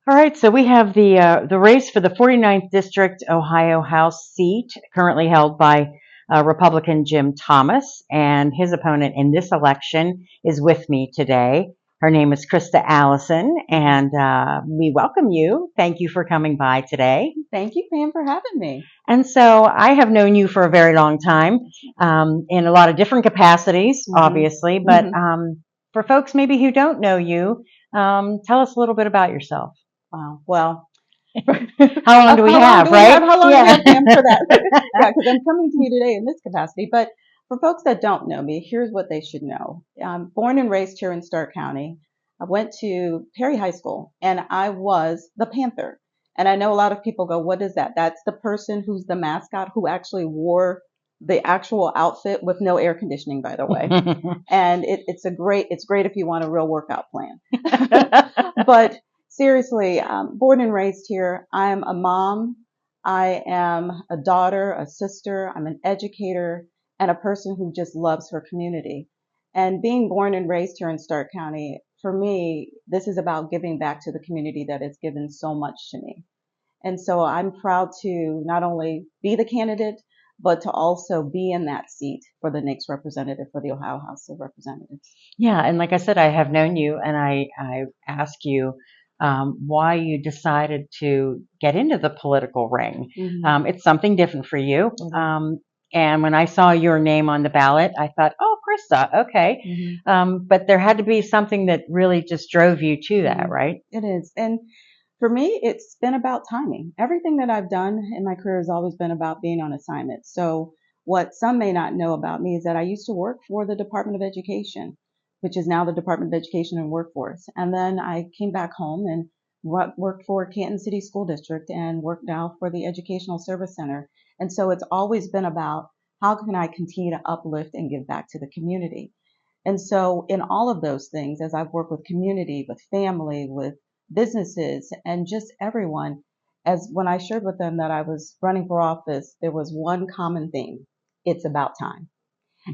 All right, so we have the race for the 49th District Ohio House seat, currently held by Republican Jim Thomas, and his opponent in this election is with me today. Her name is Krista Allison, and we welcome you. Thank you for coming by today. Thank you, Pam, for having me. And so I have known you for a very long time in a lot of different capacities, obviously, but for folks maybe who don't know you, tell us a little bit about yourself. Wow. Well, how long do we have, right? How long do we have, Pam, for that? Yeah, because I'm coming to you today in this capacity. But for folks that don't know me, here's what they should know. I'm born and raised here in Stark County. I went to Perry High School, and I was the Panther. And I know a lot of people go, what is that? That's the person who's the mascot who actually wore the actual outfit with no air conditioning, by the way. And it's great if you want a real workout plan. But seriously, born and raised here. I am a mom. I am a daughter, a sister. I'm an educator and a person who just loves her community. And being born and raised here in Stark County, for me, this is about giving back to the community that has given so much to me. And so I'm proud to not only be the candidate, but to also be in that seat for the next representative for the Ohio House of Representatives. Yeah, and like I said, I have known you, and I asked you why you decided to get into the political ring. It's something different for you. And when I saw your name on the ballot, I thought, oh, Krista, okay. But there had to be something that really just drove you to that, right? It is. And for me, it's been about timing. Everything that I've done in my career has always been about being on assignment. So what some may not know about me is that I used to work for the Department of Education, which is now the Department of Education and Workforce. And then I came back home and worked for Canton City School District and worked now for the Educational Service Center. And so it's always been about how can I continue to uplift and give back to the community. And so in all of those things, as I've worked with community, with family, with businesses, and just everyone, as when I shared with them that I was running for office, there was one common theme. It's about time.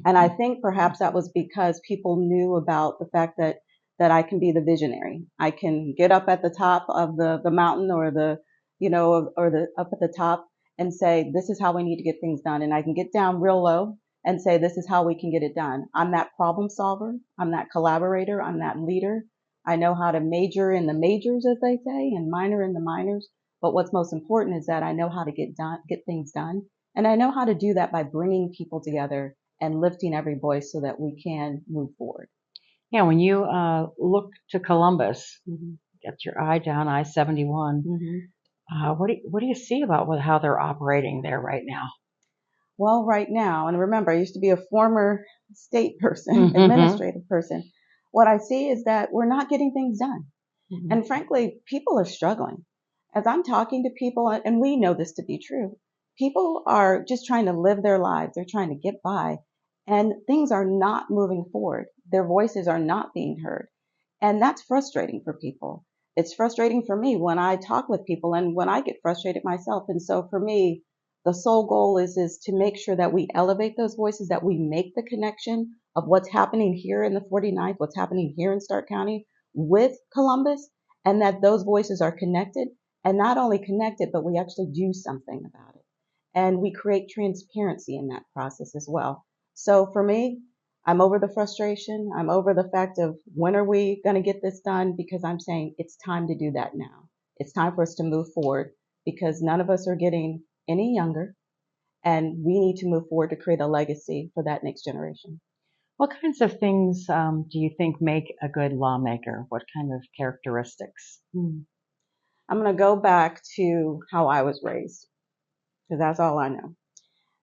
And I think perhaps that was because people knew about the fact that I can be the visionary. I can get up at the top of the mountain or up at the top and say, this is how we need to get things done. And I can get down real low and say, this is how we can get it done. I'm that problem solver. I'm that collaborator. I'm that leader. I know how to major in the majors, as they say, and minor in the minors. But what's most important is that I know how to get things done. And I know how to do that by bringing people together and lifting every voice so that we can move forward. Yeah, when you look to Columbus, get your eye down I-71, what do you see about how they're operating there right now? Well, right now, and remember, I used to be a former state person, administrative person. What I see is that we're not getting things done. And frankly, people are struggling. As I'm talking to people, and we know this to be true, people are just trying to live their lives. They're trying to get by, and things are not moving forward. Their voices are not being heard. And that's frustrating for people. It's frustrating for me when I talk with people and when I get frustrated myself. And so for me, the sole goal is to make sure that we elevate those voices, that we make the connection of what's happening here in the 49th, what's happening here in Stark County with Columbus, and that those voices are connected, and not only connected, but we actually do something about it. And we create transparency in that process as well. So for me, I'm over the frustration. I'm over the fact of when are we going to get this done? Because I'm saying it's time to do that now. It's time for us to move forward because none of us are getting any younger, and we need to move forward to create a legacy for that next generation. What kinds of things do you think make a good lawmaker? What kind of characteristics? I'm going to go back to how I was raised because that's all I know.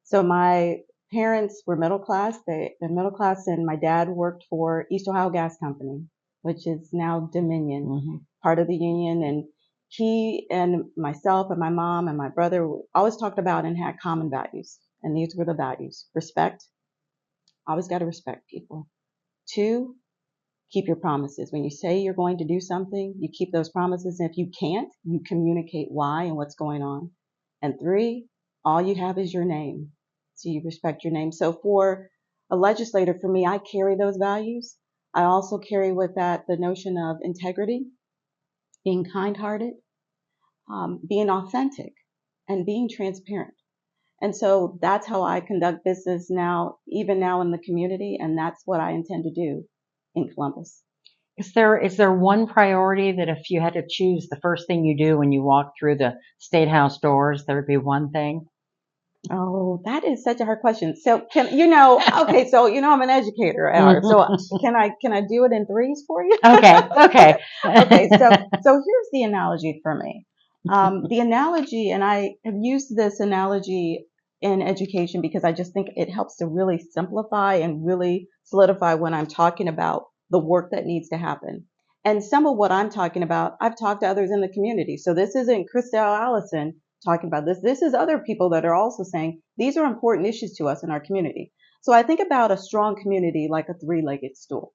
So my parents were middle class. They're middle class, and my dad worked for East Ohio Gas Company, which is now Dominion, part of the union. And he and myself and my mom and my brother always talked about and had common values. And these were the values: respect. Always got to respect people. 2, keep your promises. When you say you're going to do something, you keep those promises. And if you can't, you communicate why and what's going on. And 3, all you have is your name. So you respect your name. So for a legislator, for me, I carry those values. I also carry with that the notion of integrity. being kind-hearted, being authentic, and being transparent. And so that's how I conduct business now, even now in the community, and that's what I intend to do in Columbus. Is there one priority that if you had to choose the first thing you do when you walk through the State House doors, there would be one thing? Oh, that is such a hard question. So okay, so I'm an educator, so can I do it in threes for you? Okay. Okay, so here's the analogy for me. The analogy, and I have used this analogy in education because I just think it helps to really simplify and really solidify when I'm talking about the work that needs to happen. And some of what I'm talking about, I've talked to others in the community. So this isn't Krista or Allison talking about this. This is other people that are also saying these are important issues to us in our community. So I think about a strong community like a three-legged stool.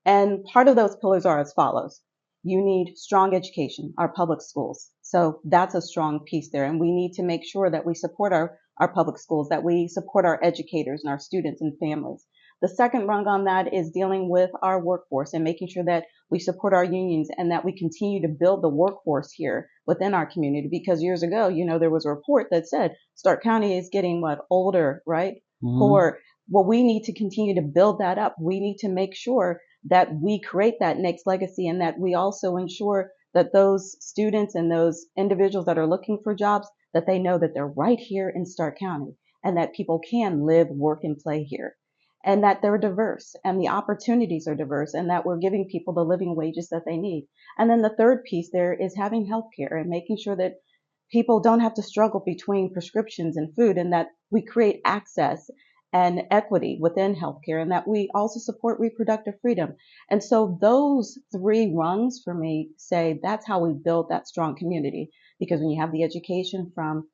And part of those pillars are as follows. You need strong education, our public schools. So that's a strong piece there. And we need to make sure that we support our public schools, that we support our educators and our students and families. The second rung on that is dealing with our workforce and making sure that we support our unions and that we continue to build the workforce here within our community. Because years ago, there was a report that said Stark County is getting older, right? Mhm. Poor. Well, we need to continue to build that up. We need to make sure that we create that next legacy and that we also ensure that those students and those individuals that are looking for jobs, that they know that they're right here in Stark County and that people can live, work, and play here. And that they're diverse and the opportunities are diverse and that we're giving people the living wages that they need. And then the third piece there is having healthcare and making sure that people don't have to struggle between prescriptions and food and that we create access and equity within healthcare and that we also support reproductive freedom. And so those three rungs for me say that's how we build that strong community. Because when you have the education from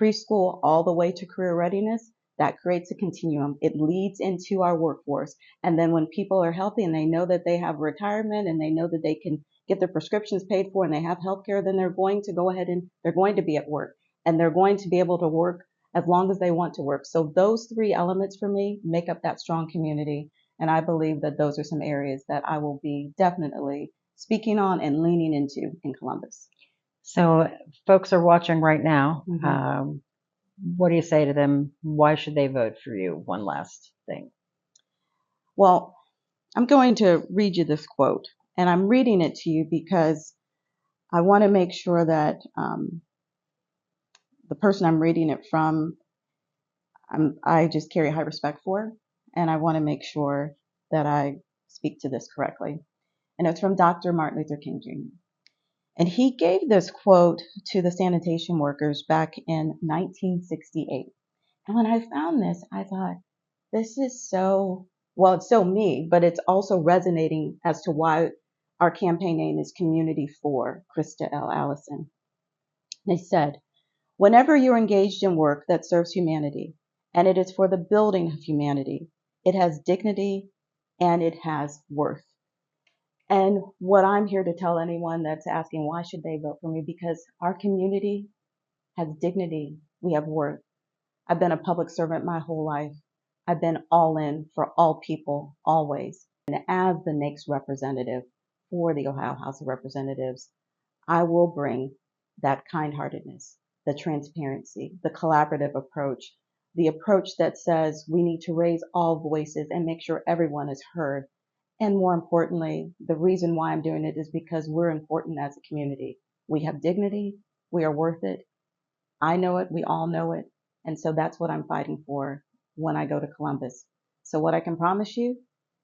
preschool all the way to career readiness, that creates a continuum. It leads into our workforce. And then when people are healthy and they know that they have retirement and they know that they can get their prescriptions paid for and they have health care, then they're going to go ahead and they're going to be at work and they're going to be able to work as long as they want to work. So those three elements for me make up that strong community. And I believe that those are some areas that I will be definitely speaking on and leaning into in Columbus. So folks are watching right now. Mhm. What do you say to them? Why should they vote for you? One last thing. Well, I'm going to read you this quote, and I'm reading it to you because I want to make sure that the person I'm reading it from, I just carry high respect for, and I want to make sure that I speak to this correctly. And it's from Dr. Martin Luther King Jr. And he gave this quote to the sanitation workers back in 1968. And when I found this, I thought, this is it's so me, but it's also resonating as to why our campaign name is Community for Krista L. Allison. They said, whenever you're engaged in work that serves humanity, and it is for the building of humanity, it has dignity and it has worth. And what I'm here to tell anyone that's asking why should they vote for me, because our community has dignity, we have worth. I've been a public servant my whole life. I've been all in for all people, always. And as the next representative for the Ohio House of Representatives, I will bring that kind-heartedness, the transparency, the collaborative approach, the approach that says we need to raise all voices and make sure everyone is heard. And more importantly, the reason why I'm doing it is because we're important as a community. We have dignity. We are worth it. I know it. We all know it. And so that's what I'm fighting for when I go to Columbus. So what I can promise you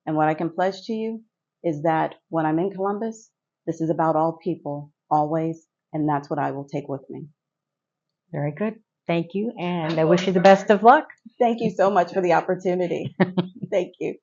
and what I can pledge to you is that when I'm in Columbus, this is about all people, always. And that's what I will take with me. Very good. Thank you. And I wish you the best of luck. Thank you so much for the opportunity. Thank you.